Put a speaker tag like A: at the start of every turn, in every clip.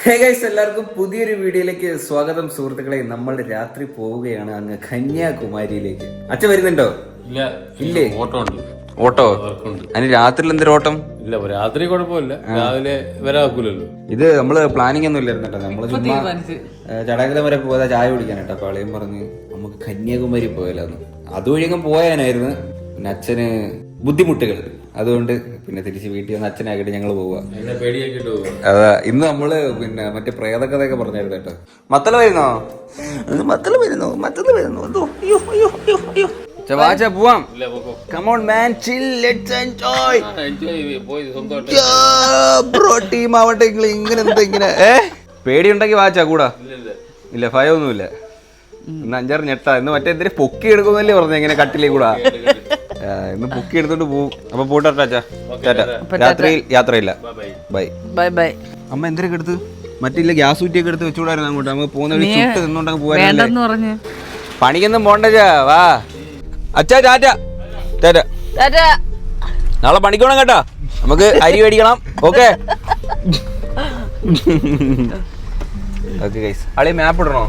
A: Hey guys, എല്ലാവർക്കും പുതിയൊരു വീഡിയോയിലേക്ക് സ്വാഗതം. സുഹൃത്തുക്കളെ, നമ്മൾ രാത്രി പോവുകയാണ് അങ്ങ് കന്യാകുമാരിയിലേക്ക്. അച്ഛൻ വരുന്നുണ്ടോ? ഇല്ലേ? ഓട്ടോ? അതിന് രാത്രിയിൽ എന്തൊരു ഓട്ടം?
B: ഇല്ല, രാത്രി കുഴപ്പമില്ല, രാവിലെ വരാക്കൂലല്ലോ.
A: ഇത് നമ്മള് പ്ലാനിങ് ഒന്നും ഇല്ലായിരുന്നു കേട്ടോ. നമ്മള് ചുമ്മാ ചടകരം വരെ പോയതാ ചായ കുടിക്കാനായിട്ട്. അപ്പൊ അളിയൻ പറഞ്ഞ് നമുക്ക് കന്യാകുമാരി പോയാലെന്ന്. അതുവഴിയങ്ങ് പോയാനായിരുന്നു. പിന്നെ അച്ഛന് ബുദ്ധിമുട്ടുകൾ, അതുകൊണ്ട് പിന്നെ തിരിച്ച് വീട്ടിൽ വന്ന് അച്ഛനാക്കിട്ട് ഞങ്ങൾ പോവാ. അതാ ഇന്ന് നമ്മള് പിന്നെ മറ്റേ പ്രേതകഥയൊക്കെ പറഞ്ഞായിരുന്നു കേട്ടോ. മത്തള വരുന്നോ? പോവാം. Come on man, chill, let's enjoy. Bro, team ആവട്ടെ. ഇങ്ങനെ എന്താ ഇങ്ങനെ പേടിയുണ്ടെങ്കിൽ വാച്ചാ കൂടാ. ഇല്ല, ഭയമൊന്നുമില്ല. ഇന്ന് 5-6 ഞെട്ടാ. ഇന്ന് മറ്റേ എന്തിനും പൊക്കി എടുക്കുന്നല്ലേ പറഞ്ഞ ഇങ്ങനെ കട്ടിലേ കൂടാ. ഇന്ന് പൊക്കി എടുത്തോണ്ട് പോവും. അപ്പൊ പോട്ടാ. രാത്രി യാത്രയില്ല. Bye bye bye. അമ്മ എന്തിനൊക്കെ എടുത്ത് മറ്റില്ല ഗ്യാസ് ഊറ്റിയൊക്കെ എടുത്ത് വെച്ചുകൂടായിരുന്നു അങ്ങോട്ട്. നമുക്ക് പോകുന്ന വഴി ചുട്ട് നിന്നോണ്ടങ്ങ് പോകാൻ. പണിക്കൊന്നും പോണ്ടച്ചാ. വാ അച്ഛാ. ടാറ്റ. നാളെ പണിക്കോണം കേട്ടാ. നമുക്ക് അരി മേടിക്കണം. ഓക്കെ അളി മാപ്പ് ഇടണോ?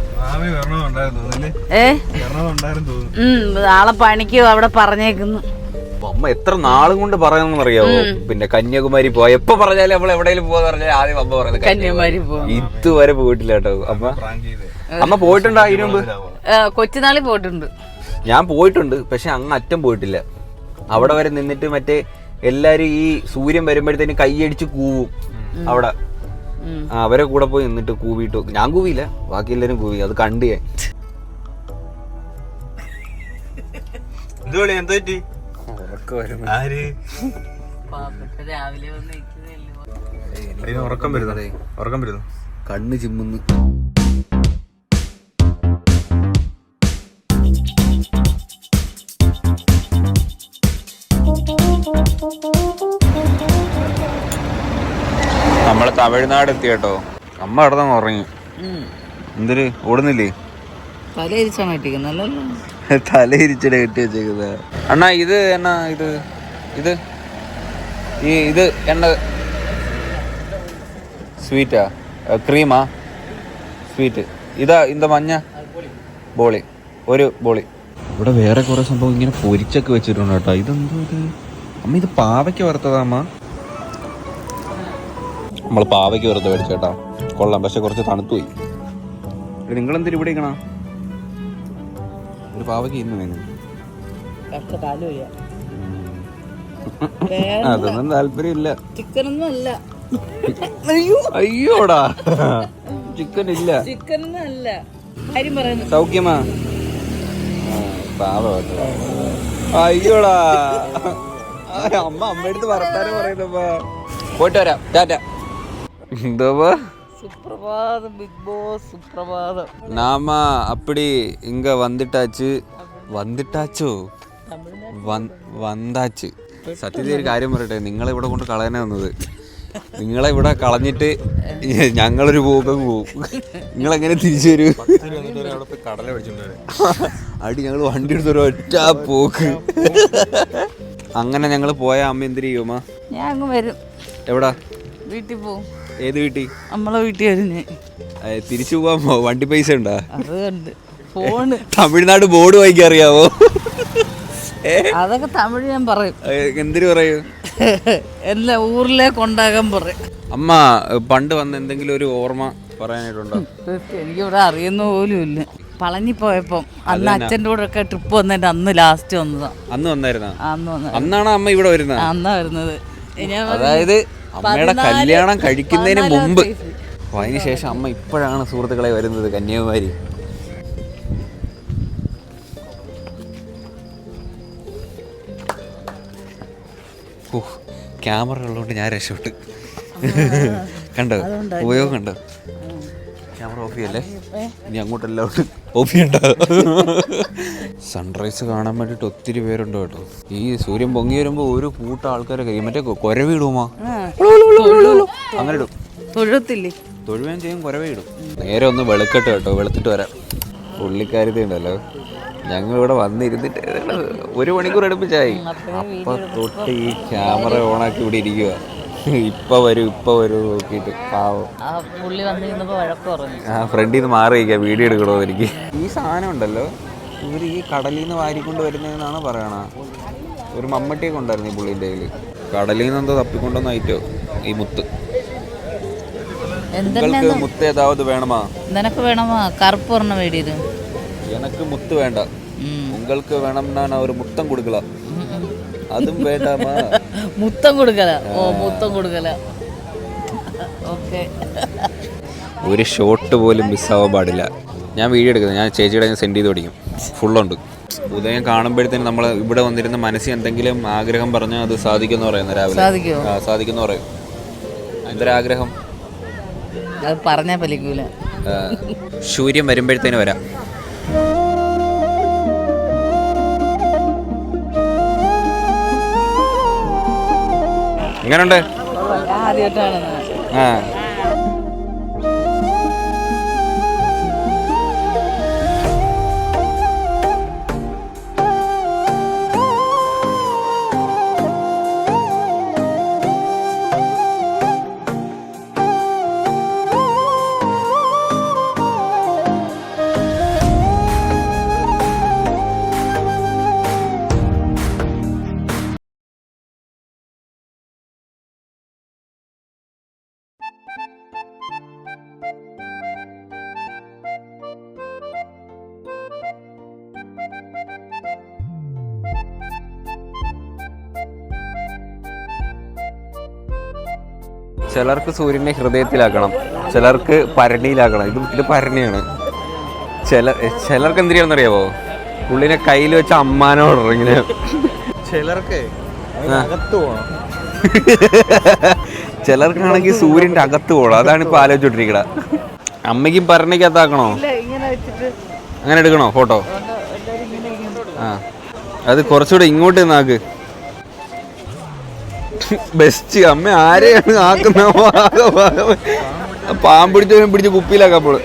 C: നാളെ പണിക്ക് അവിടെ പറഞ്ഞേക്കുന്നു.
A: അമ്മ എത്ര നാളും കൊണ്ട് പറയുന്ന അറിയാവോ? പിന്നെ കന്യാകുമാരി പോവാ. എപ്പൊ പറഞ്ഞാലും നമ്മൾ എവിടെയെങ്കിലും പോവാന്ന് പറഞ്ഞാൽ ആദ്യം അമ്മ പറയുന്നത്
C: കന്യാകുമാരി പോവാ.
A: ഇതുവരെ പോയിട്ടില്ല കേട്ടോ. അമ്മ പോയിട്ടുണ്ടോ ഇതിനു മുമ്പ്?
C: കൊച്ചുനാളിൽ പോയിട്ടുണ്ട്.
A: ഞാൻ പോയിട്ടുണ്ട്, പക്ഷെ അങ്ങ് അറ്റം പോയിട്ടില്ല. അവിടെ വരെ നിന്നിട്ട് മറ്റേ എല്ലാരും ഈ സൂര്യൻ വരുമ്പോഴത്തേന് കൈയടിച്ച് കൂവും അവിടെ. അവരെ കൂടെ പോയി നിന്നിട്ട് കൂവിട്ടു. ഞാൻ കൂവിയില്ല, ബാക്കി എല്ലാരും കൂവി. അത് കണ്ടു ഞാൻ.
B: ഉറക്കം വരുന്നു.
A: കണ്ണ് ചിമ്മുന്നു. നമ്മള് തമിഴ്നാട് എത്തി കേട്ടോ. അമ്മ കിടന്നങ്ങ് ഉറങ്ങി. എന്തൊരു ഓടുന്നില്ലേ? തലയിരിച്ചടെ കെട്ടി വെച്ചേക്കുന്ന അണ്ണാ. ഇത് എന്നാ ഇത് ഇത് ഇത് എണ്ണ സ്വീറ്റാ? ക്രീമാ? സ്വീറ്റ് ഇതാ. ഇന്ത മഞ്ഞ ബോളി, ഒരു ബോളി. ഇവിടെ വേറെ കുറെ സംഭവം ഇങ്ങനെ പൊരിച്ചൊക്കെ വെച്ചിട്ടുണ്ട് കേട്ടോ. ഇതെന്തോ ഇത്? അമ്മ ഇത് പാവയ്ക്ക് വറുത്തതാ അമ്മ. നമ്മൾ പാവയ്ക്ക് വെറുതെ മേടിച്ചേട്ടാ. കൊള്ളാം, പക്ഷെ കുറച്ച് തണുത്തുപോയി. നിങ്ങളെന്തിനും ഇവിടെ ഇരിക്കണ? ഒരു പാവയ്ക്ക് ഇന്ന് വേണം. അതൊന്നും താല്പര്യമില്ല.
C: ചിക്കനൊന്നും അല്ല.
A: അയ്യോടാ, ചിക്കൻ ഇല്ല. സൗഖ്യമാ? പാവ. അയ്യോടാ, അമ്മ അമ്മയടുത്ത് വർത്താനം പറയുന്നപ്പാ. പോയിട്ട് വരാം. ടാറ്റ.
C: സുപ്രഭാതം ബിഗ് ബോസ്. സുപ്രഭാതം.
A: നാമ അപ്പടി ഇങ്ങ വന്നിട്ടാച്ച്. വന്നിട്ടാച്ചോ? വന്നാച്ച്. സത്യത്തിൽ ഒരു കാര്യം പറയട്ടെ, നിങ്ങളിവിടെ കൊണ്ട് കളയാനാ വന്നത്. നിങ്ങളെ ഇവിടെ കളഞ്ഞിട്ട് ഞങ്ങളൊരു പോകം പോവും. നിങ്ങളെങ്ങനെ തിരിച്ചു വരും? അടി ഞങ്ങൾ വണ്ടി എടുത്തൊരു ഒറ്റ പോക്ക്. അങ്ങനെ ഞങ്ങൾ പോയ അമ്മ എന്തിനു ചെയ്യുമ്മ?
C: ഞാൻ അങ്ങ് വരും.
A: എവിടാ?
C: വീട്ടിൽ പോവും.
A: ഏത് വീട്ടിൽ?
C: നമ്മളെ വീട്ടിൽ വരുന്നേ.
A: തിരിച്ചു പോവാൻ വണ്ടി പൈസ ഉണ്ടാ?
C: അതുകൊണ്ട് ഫോണ്.
A: തമിഴ്നാട് ബോർഡ് വായിക്കാൻ അറിയാവോ?
C: അതൊക്കെ തമിഴ് ഞാൻ പറയും.
A: എന്തിനു പറയൂ?
C: എല്ലാ ഊരിലെ കൊണ്ടാകാൻ പറയും.
A: അമ്മ പണ്ട് വന്ന എന്തെങ്കിലും ഒരു ഓർമ്മ പറയാനായിട്ടുണ്ടോ?
C: എനിക്കിവിടെ അറിയുന്ന പോലും ഇല്ല. പളനി പോയപ്പം അന്ന് അച്ഛൻ്റെ കൂടെ ഒക്കെ ട്രിപ്പ് വന്നിട്ട് അന്ന് ലാസ്റ്റ് വന്നതാ.
A: അന്ന് വന്നായിരുന്നോ?
C: അന്നാണ്
A: അമ്മ ഇവിടെ വരുന്നത്?
C: അന്നാ വരുന്നത്.
A: അതായത് അമ്മയുടെ കല്യാണം കഴിക്കുന്നതിന് മുമ്പ്. അതിനുശേഷം അമ്മ ഇപ്പോഴാണ് സുഹൃത്തുക്കളെ വരുന്നത് കന്യാകുമാരി. ക്യാമറ ഉള്ളതുകൊണ്ട് ഞാൻ രക്ഷപ്പെട്ട്. കണ്ടോ ഉപയോഗം? കണ്ടോ? ക്യാമറ ഓഫ് ചെയ്യല്ലേ? ഇനി അങ്ങോട്ടെല്ലാം ഓഫ് ചെയ്യണ്ട. സൺറൈസ് കാണാൻ വേണ്ടിയിട്ട് ഒത്തിരി പേരുണ്ട് കേട്ടോ. ഈ സൂര്യൻ പൊങ്ങി വരുമ്പോൾ ഒരു കൂട്ടം ആൾക്കാരെ കഴിയും. മറ്റേ കുരവിടുമോ? അങ്ങനെ ഇടും. തൊഴുവേം ചെയ്യും, കുരവിടും. നേരെ ഒന്ന് വെളുക്കട്ടെ കേട്ടോ. വെളുത്തിട്ട് വരാം. പുള്ളിക്കാരിത്തെ ഉണ്ടല്ലോ, ഞങ്ങളിവിടെ വന്നിരുന്നിട്ട് 1 മണിക്കൂർ അടുപ്പിച്ചായി. അപ്പം തൊട്ട് ഈ ക്യാമറ ഓണാക്കി ഇവിടെ ഇരിക്കുക. ഇപ്പൊ വരും നോക്കിയിട്ട് പാവം.
C: ആ പുള്ളി വന്ന് നിന്നപ്പോ വഴക്ക് പറഞ്ഞു.
A: ആ ഫ്രണ്ടിൽ നിന്ന് മാറിയിരിക്കുക വീഡിയോ എടുക്കണോ എനിക്ക്. ഈ സാധനം ഉണ്ടല്ലോ ഇവർ ഈ കടലിൽ നിന്ന് വാരിക്കൊണ്ട് വരുന്നതെന്നാണ് പറയണ. ഒരു മമ്മട്ടിയൊക്കെ ഉണ്ടായിരുന്നു ഈ പുള്ളിൻ്റെ കയ്യിൽ. കടലിൽ നിന്ന് എന്തോ തപ്പിക്കൊണ്ടോന്നായിട്ടോ ഈ മുത്ത്. നിങ്ങൾക്ക് മുത്ത് ഏതാവത് വേണമാ?
C: നിനക്ക് വേണമാ? കറുപ്പ് പറഞ്ഞ വേടിയത്.
A: എനക്ക് മുത്ത് വേണ്ട, ഉങ്ങൾക്ക് വേണം ഒരു മുത്തം കൊടുക്കല. അതും വേണ്ടാമാ.
C: മുത്തം കൊടുക്കല. ഓ മുത്തം കൊടുക്കല. ഓക്കെ.
A: ഒരു ഷോട്ട് പോലും മിസ്സാവാൻ പാടില്ല. ഞാൻ വീഡിയോ എടുക്കുന്നത്, ഞാൻ ചേച്ചിയുടെ സെൻഡ് ചെയ്ത് പഠിക്കും. ഫുള്ളുണ്ട്. ഉദയം കാണുമ്പോഴത്തേനും നമ്മൾ ഇവിടെ വന്നിരുന്ന മനസ്സിൽ എന്തെങ്കിലും ആഗ്രഹം പറഞ്ഞാൽ അത് സാധിക്കുമെന്ന് പറയുന്നത്. രാവിലെ സാധിക്കുമെന്ന് പറയും. എന്തൊരാഗ്രഹം
C: അത് പറഞ്ഞാൽ പലിക്കൂല.
A: സൂര്യൻ വരുമ്പോഴത്തേനും വരാം. എങ്ങനെയുണ്ട്? ആ ചിലർക്ക് സൂര്യനെ ഹൃദയത്തിലാക്കണം, ചിലർക്ക് പരണിയിലാക്കണം. ഇത് പരണിയാണ്. ചിലർക്ക് എന്തിനാണെന്നറിയാവോ? പുള്ളിനെ കയ്യിൽ വെച്ച അമ്മാനോട് ഇങ്ങനെ. ചിലർക്ക് ചിലർക്കാണെങ്കിൽ സൂര്യന്റെ അകത്ത് പോകണം. അതാണ് ഇപ്പൊ ആലോചിച്ചോണ്ടിരിക്കണ. അമ്മയ്ക്കും പരണിക്കകത്താക്കണോ? അങ്ങനെ എടുക്കണോ ഫോട്ടോ? ആ അത് കുറച്ചുകൂടെ ഇങ്ങോട്ട് നാക്ക്. ബെസ്റ്റ്. അമ്മ ആരെയാണ് ആക്കുന്ന? പാമ്പിടിച്ചവനും പിടിച്ച് കുപ്പിയിലാക്കാൻ പോള്.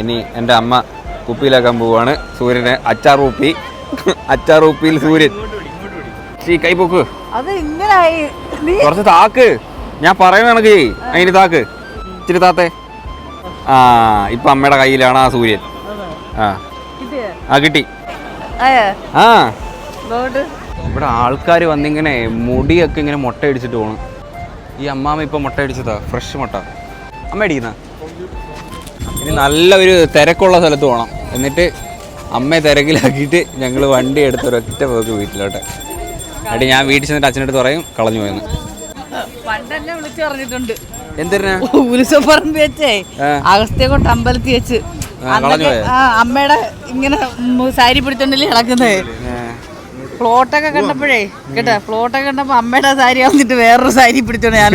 A: ഇനി എൻ്റെ അമ്മ കുപ്പിയിലാക്കാൻ പോവാണ് സൂര്യനെ. അച്ചാറൂപ്പിയിൽ സൂര്യൻ. കൈ പൊക്ക്. കുറച്ച് താക്ക്. ഞാൻ പറയുന്ന കണക്ക് അതിന് താക്ക്. ഇച്ചിരി താത്തേ. ആ ഇപ്പൊ അമ്മയുടെ കയ്യിലാണ് ആ സൂര്യൻ. ആ കിട്ടി. ആ ഇവിടെ ആൾക്കാർ വന്നിങ്ങനെ മുടിയൊക്കെ ഇങ്ങനെ മുട്ട അടിച്ചിട്ട് പോകണം. ഈ അമ്മാമ്മ ഇപ്പം മുട്ട അടിച്ചതാ, ഫ്രഷ് മുട്ട. അമ്മ അടിക്കുന്ന. ഇനി നല്ല ഒരു തിരക്കുള്ള സ്ഥലത്ത് പോകണം. എന്നിട്ട് അമ്മയെ തിരക്കിലാക്കിയിട്ട് ഞങ്ങൾ വണ്ടി എടുത്ത് ഒരൊറ്റ പോക്ക് വീട്ടിലോട്ട്. എന്നിട്ട് ഞാൻ വീട്ടിൽ ചെന്നിട്ട് അച്ഛനടുത്ത് പറയും കളഞ്ഞു പോയെന്ന്.
C: പണ്ടെന്നെ വിളിച്ചു പറഞ്ഞിട്ടുണ്ട്.
A: എന്തിനാ?
C: ഉത്സവപ്പറമ്പ് വെച്ചേ അഗസ്ത്യ കൊണ്ട് അമ്പലത്തിൽ വെച്ച് അമ്മയുടെ ഇങ്ങനെ സാരി പിടിച്ചോണ്ടല്ലേ കിടക്കുന്നേ. ഫ്ലോട്ടൊക്കെ കണ്ടപ്പോഴേ കേട്ടോ, ഫ്ലോട്ടൊക്കെ കണ്ടപ്പോ അമ്മയുടെ സാരി വന്നിട്ട് വേറൊരു സാരി പിടിച്ചോണ്ട് ഞാൻ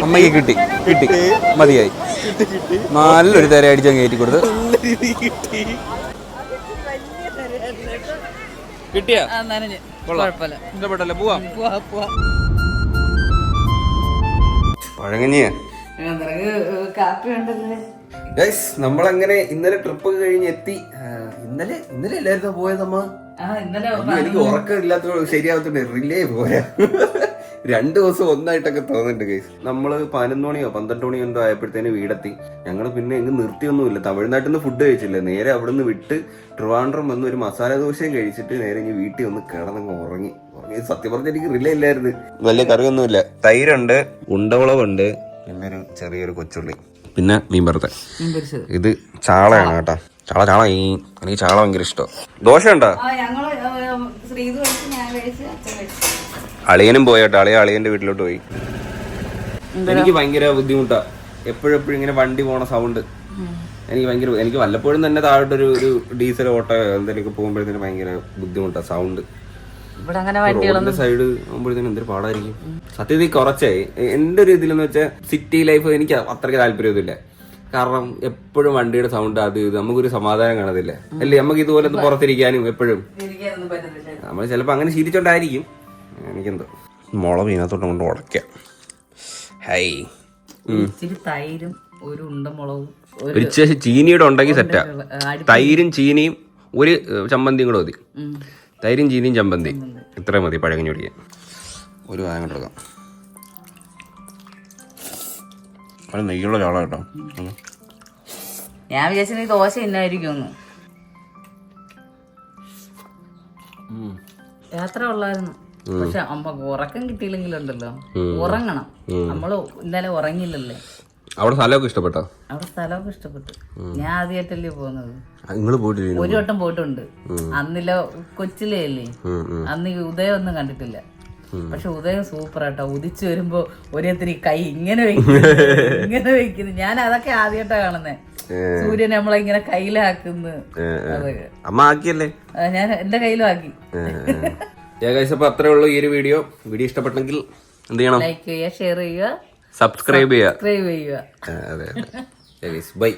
A: അമ്മയ്ക്ക് കിട്ടി മതിയായി. നല്ലൊരു തര അടിച്ചാൽ കയറ്റി കൊടുത്ത് കിട്ടിയാ ഇഷ്ടപ്പെട്ടല്ലേ? പോവാം. പഴങ്ങഞ്ഞിയ നമ്മളങ്ങനെ ഇന്നലെ ട്രിപ്പ് കഴിഞ്ഞ് എത്തി. ഇന്നലെ എല്ലായിരുന്നു പോയതമ്മ. എനിക്ക് ഉറക്കം ഇല്ലാത്ത ശരിയാവത്തോണ്ട് റിലേ പോരാ. 2 ദിവസം ഒന്നായിട്ടൊക്കെ തോന്നുന്നുണ്ട് ഗൈസ്. നമ്മള് 11 മണിയോ 12 മണിയോ എന്തോ ആയപ്പോഴത്തേന് വീടെത്തി. ഞങ്ങൾ പിന്നെ എങ്ങും നിർത്തിയൊന്നുമില്ല. തമിഴ്നാട്ടിൽ നിന്ന് ഫുഡ് കഴിച്ചില്ല. നേരെ അവിടെ നിന്ന് വിട്ട് ട്രിവാൻഡ്രം വന്ന് ഒരു മസാല ദോശയും കഴിച്ചിട്ട് നേരെ ഇനി വീട്ടിൽ വന്ന് കിടന്നങ്ങ് ഉറങ്ങി. സത്യം പറഞ്ഞാൽ എനിക്ക് റിലേ ഇല്ലായിരുന്നു. വലിയ കറിയൊന്നുമില്ല. തൈരുണ്ട്, ഉണ്ടവളവുണ്ട്, പിന്നെ ഒരു ചെറിയൊരു കൊച്ചുള്ളി, പിന്നെ മീൻ വറുത്തത്. ഇത് ചാളയാണ് കേട്ടോ. ചാള എനിക്ക് ചാള ഭയങ്കര ഇഷ്ടമാണ്. ദോശ ഉണ്ടോ? അളിയനും പോയോട്ടോ. അളിയന്റെ വീട്ടിലോട്ട് പോയി. എനിക്ക് ഭയങ്കര ബുദ്ധിമുട്ടാ എപ്പോഴെപ്പോഴും ഇങ്ങനെ വണ്ടി പോണ സൗണ്ട്. എനിക്ക് വല്ലപ്പോഴും തന്നെ താഴോട്ടൊരു ഡീസൽ ഓട്ടോ എന്തെങ്കിലും പോകുമ്പോഴത്തേനും ഭയങ്കര ബുദ്ധിമുട്ടാ സൗണ്ട്. റോഡിന്റെ സൈഡ് ആകുമ്പോഴത്തേനും എന്തൊരു പാടായിരിക്കും. സത്യത്തിൽ കുറച്ചേ എന്റെ ഒരു ഇതിലെന്ന് വെച്ചാൽ സിറ്റി ലൈഫ് എനിക്ക് അത്രയ്ക്ക് താല്പര്യമൊന്നുമില്ല. കാരണം എപ്പോഴും വണ്ടിയുടെ സൗണ്ട് അത് ഇത് നമുക്കൊരു സമാധാനം കാണത്തില്ല അല്ലേ? നമുക്ക് ഇതുപോലെ പുറത്തിരിക്കാനും എപ്പോഴും നമ്മൾ ചിലപ്പോൾ അങ്ങനെ ശീലിച്ചോണ്ടായിരിക്കും. എനിക്കെന്തോ മുളക് ഇതിനകത്തോട്ട് കൊണ്ട് ഉടക്കാം. ഹൈ
C: തൈരും ഒരു ഉണ്ടമുളകും
A: ഒരു ചീനിയുടെ ഉണ്ടെങ്കിൽ സെറ്റാ. തൈരും ചീനിയും ഒരു ചമ്മന്തിയും കൂടെ മതി. തൈരും ചീനിയും ചമ്മന്തി ഇത്രയും മതി പഴകഞ്ഞി കുടിക്കാൻ. ഒരു വായം കൊണ്ട് എടുക്കാം. അത് നെയ്യുള്ള ചാള കേട്ടോ.
C: ഞാൻ വിചാരിച്ചു ദോശ ഇന്നായിരിക്കും. യാത്ര ഉള്ളായിരുന്നു. പക്ഷെ അമ്മക്ക് ഉറക്കം കിട്ടിയില്ലെങ്കിലുണ്ടല്ലോ, ഉറങ്ങണം. നമ്മള് ഇന്നലെ ഉറങ്ങിയില്ലല്ലേ.
A: അവിടെ സ്ഥലമൊക്കെ ഇഷ്ടപ്പെട്ടോ?
C: അവിടെ സ്ഥലമൊക്കെ ഇഷ്ടപ്പെട്ടു. ഞാൻ ആദ്യമായിട്ടല്ലേ പോകുന്നത്.
A: നിങ്ങൾ പോയിട്ടില്ല?
C: ഒരു വട്ടം പോയിട്ടുണ്ട്. അന്നില്ല കൊച്ചിലേ അല്ലേ, അന്ന് ഉദയം ഒന്നും കണ്ടിട്ടില്ല. പക്ഷെ ഉദയം സൂപ്പർ ആട്ടോ. ഉദിച്ചു വരുമ്പോ ഓരോരുത്തർ കൈ ഇങ്ങനെ വെക്കുന്നു. ഞാൻ അതൊക്കെ ആദ്യമായിട്ടാ കാണുന്നേ. സൂര്യൻ നമ്മളെ ഇങ്ങനെ കയ്യിലാക്കുന്നു.
A: അമ്മ ആക്കിയല്ലേ?
C: ഞാൻ എന്റെ കയ്യിലും ആക്കി.
A: അപ്പൊ അത്രേ ഉള്ളൂ ഈ ഒരു വീഡിയോ. ഇഷ്ടപ്പെട്ടെങ്കിൽ എന്ത് ചെയ്യണം?
C: ലൈക്ക് ചെയ്യുക, ഷെയർ ചെയ്യുക,
A: സബ്സ്ക്രൈബ് ചെയ്യുക.
C: അതെ.
A: ബൈ.